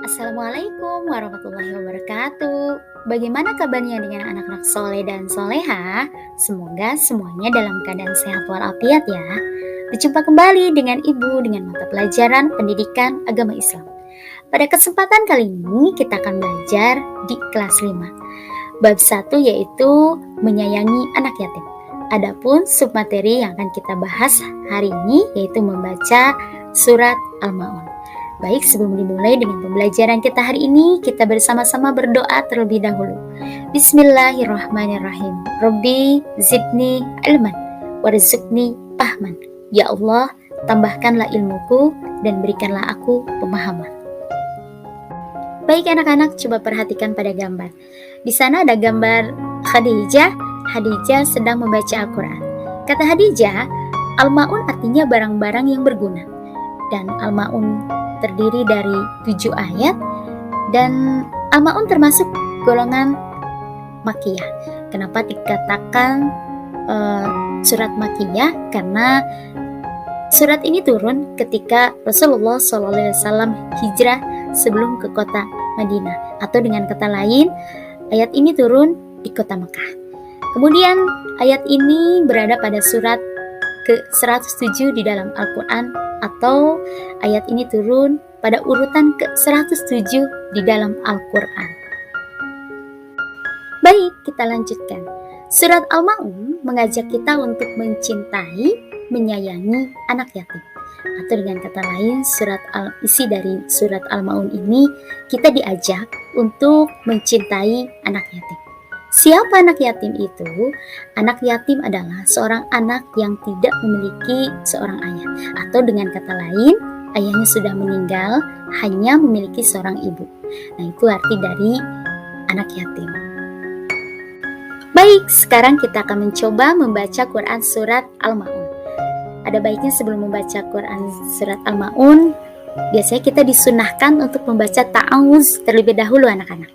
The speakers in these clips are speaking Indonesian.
Assalamualaikum warahmatullahi wabarakatuh. Bagaimana kabarnya dengan anak-anak soleh dan soleha? Semoga semuanya dalam keadaan sehat walafiat ya. Berjumpa kembali dengan Ibu dengan mata pelajaran pendidikan agama Islam. Pada kesempatan kali ini kita akan belajar di kelas 5. Bab 1 yaitu menyayangi anak yatim. Adapun submateri yang akan kita bahas hari ini yaitu membaca surat Al-Ma'un. Baik, sebelum dimulai dengan pembelajaran kita hari ini, kita bersama-sama berdoa terlebih dahulu. Bismillahirrahmanirrahim. Rabbi zidni ilman, warzuqni fahman. Ya Allah, tambahkanlah ilmuku dan berikanlah aku pemahaman. Baik anak-anak, coba perhatikan pada gambar. Di sana ada gambar Khadijah. Khadijah sedang membaca Al-Quran. Kata Khadijah, Al-Ma'un artinya barang-barang yang berguna. Dan Al-Ma'un terdiri dari 7 ayat dan Al-Ma'un termasuk golongan Makkiyah. Kenapa dikatakan surat Makkiyah? Karena surat ini turun ketika Rasulullah SAW hijrah sebelum ke kota Madinah, atau dengan kata lain ayat ini turun di kota Mekah. Kemudian ayat ini berada pada surat ke-107 di dalam Al-Quran, atau ayat ini turun pada urutan ke-107 di dalam Al-Quran. Baik, kita lanjutkan. Surat Al-Ma'un mengajak kita untuk mencintai, menyayangi anak yatim. Atau dengan kata lain, isi dari surat Al-Ma'un ini kita diajak untuk mencintai anak yatim. Siapa anak yatim itu? Anak yatim adalah seorang anak yang tidak memiliki seorang ayah, atau dengan kata lain, ayahnya sudah meninggal, hanya memiliki seorang ibu. Nah, itu arti dari anak yatim. Baik, sekarang kita akan mencoba membaca Quran surat Al-Ma'un. Ada baiknya sebelum membaca Quran surat Al-Ma'un, biasanya kita disunahkan untuk membaca ta'awuz terlebih dahulu anak-anak.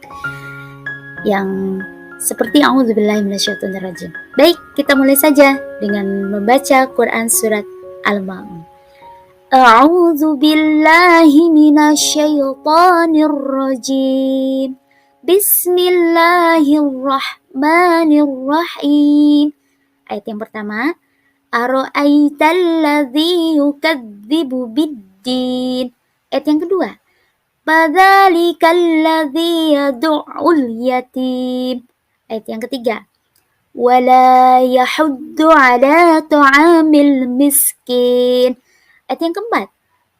Yang seperti a'udzubillahi minasyaitonirrajim. Baik, kita mulai saja dengan membaca Quran surat Al-Ma'un. A'udzubillahi minasyaitonirrajim. Bismillahirrahmanirrahim. Ayat yang pertama, ara'aital ladzi yukadzibu biddin. Ayat yang kedua, fadzalikal ladzi yad'ul yatim. Ayat yang ketiga, wala yahuddu ala ta'amil miskin. Ayat yang keempat,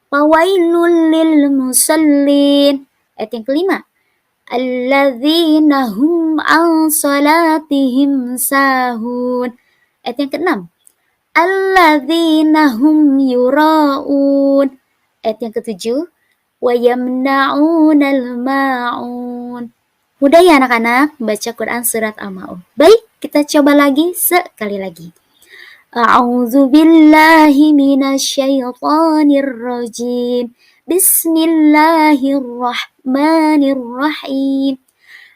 fawailul lil musallin. Ayat yang kelima, alladzina hum an salatihim sahun. Ayat yang keenam, alladzina hum yura'un. Ayat yang ketujuh, wa yamna'unal ma'un. Mudah ya anak-anak membaca Quran surat Al-Ma'un. Baik, kita coba lagi sekali lagi. A'udzu billahi minasyaitonir rajim. Bismillahirrahmanirrahim.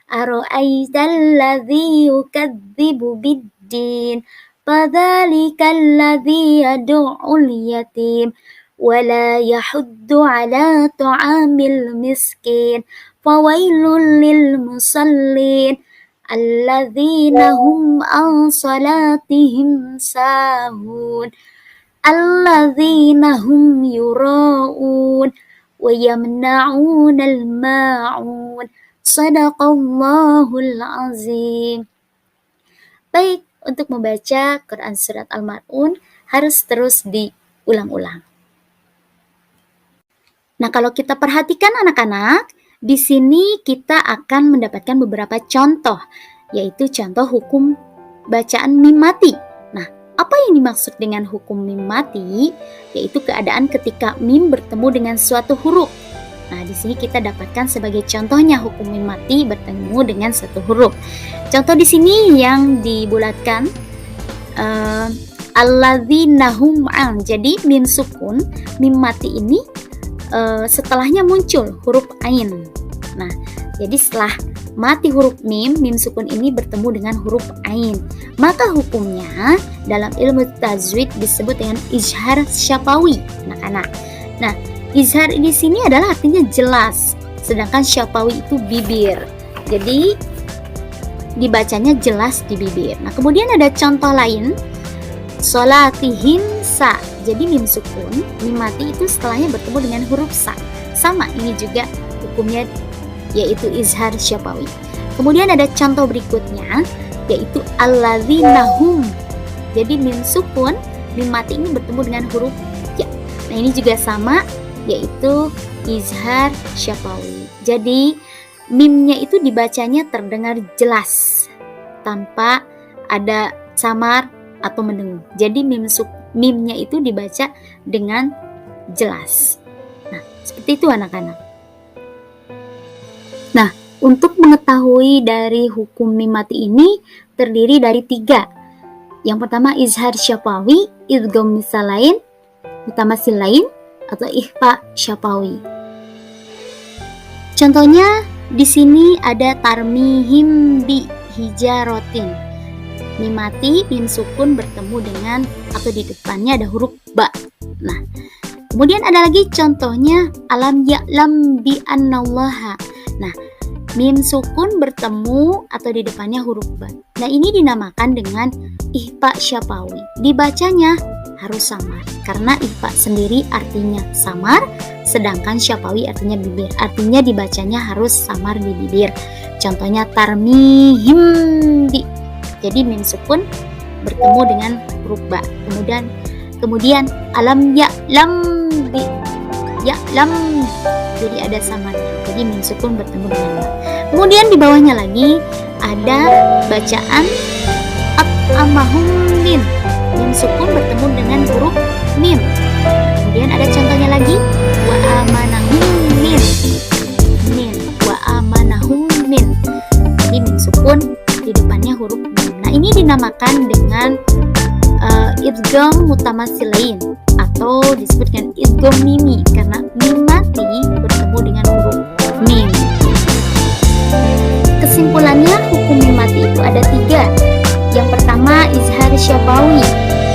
Ara'aital ladzi yukadzibu biddin. Fadzalikal ladzi yad'ul yatim. Wala yahuddu ala ta'amil miskin. Fawailul lil musallin alladzina hum an salatihim sahun alladzina hum yura'un wa yamna'unal ma'un. Shadaqallahul azim. Baik, untuk membaca Quran surat Al-Ma'un harus terus diulang-ulang. Nah, kalau kita perhatikan anak-anak, di sini kita akan mendapatkan beberapa contoh, yaitu contoh hukum bacaan mim mati. Nah, apa yang dimaksud dengan hukum mim mati? Yaitu keadaan ketika mim bertemu dengan suatu huruf. Nah, di sini kita dapatkan sebagai contohnya hukum mim mati bertemu dengan suatu huruf. Contoh di sini yang dibulatkan alladzina hum an. Jadi mim sukun, mim mati ini setelahnya muncul huruf ain. Nah, jadi setelah mati huruf mim sukun ini bertemu dengan huruf ain, maka hukumnya dalam ilmu tajwid disebut dengan izhar syafawi, anak-anak. Nah, izhar di sini adalah artinya jelas, sedangkan syafawi itu bibir. Jadi dibacanya jelas di bibir. Nah, kemudian ada contoh lain, sholatihim sa. Jadi mim sukun, mim mati itu setelahnya bertemu dengan huruf sa. Sama, ini juga hukumnya yaitu izhar syafawi. Kemudian ada contoh berikutnya yaitu alladzinahum. Jadi mim sukun, mim mati ini bertemu dengan huruf ya. Nah, ini juga sama yaitu izhar syafawi. Jadi mimnya itu dibacanya terdengar jelas tanpa ada samar atau mendengung. Jadi mimnya itu dibaca dengan jelas. Nah, seperti itu anak-anak. Nah, untuk mengetahui dari hukum mim mati ini terdiri dari 3. Yang pertama izhar syafawi, idgham misalain, mutamatsilain atau ikhfa syafawi. Contohnya di sini ada tarmihim bi hijarotin. Mim mati, mim sukun bertemu dengan atau di depannya ada huruf ba. Nah, kemudian ada lagi contohnya alam ya'lam bi annallaha. Nah, mim sukun bertemu atau di depannya huruf ba. Nah, ini dinamakan dengan ikhfa syafawi. Dibacanya harus samar karena ikhfa sendiri artinya samar, sedangkan syafawi artinya bibir. Artinya dibacanya harus samar di bibir. Contohnya tarmihim bi. Jadi mim sukun bertemu dengan huruf ba. Kemudian alam ya'lam bi. Ya'lam. Jadi ada samarnya. Jadi mim sukun bertemu dengan ba. Kemudian di bawahnya lagi ada bacaan at'amahum min. Mim sukun bertemu dengan huruf mim. Kemudian ada contohnya lagi wa amanahum min. Wa amanahum min. Jadi mim sukun di depannya huruf mim. Nah, ini dinamakan dengan idgham mutamatsilain atau disebut dengan idgham mimi karena mim mati bertemu dengan huruf mim. Kesimpulannya hukum mim mati itu ada 3. Yang pertama izhar syafawi,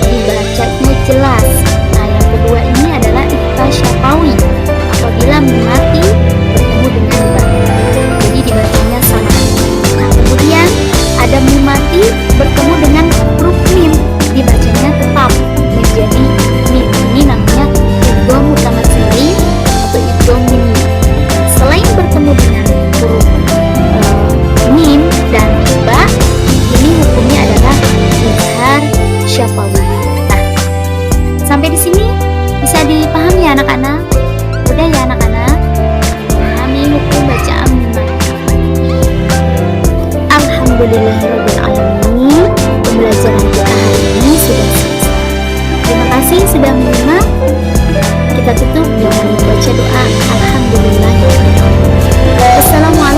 dibacanya jelas. Nah, yang kedua ini adalah ikhfa syafawi apabila mim mati bertemu dengan ba. Jadi dibacanya sama. Nah, kemudian ada mim mati bertemu dengan huruf mim, dibacanya tetap menjadi mim. Ini namanya idgham mutamatsilain atau idgham mimi. Selain bertemu dengan huruf mim dan ba, ini hukumnya adalah izhar syafawi. Nah, sampai di sini bisa dipahami ya anak-anak? Udah ya anak-anak? Pahami hukum bacaan mim mati. Alhamdulillahirabbil alamin. Pembelajaran kita hari ini sudah selesai. Terima kasih sudah menyimak. Kita tutup dengan membaca doa alhamdulillahirabbil alamin. Wassalamualaikum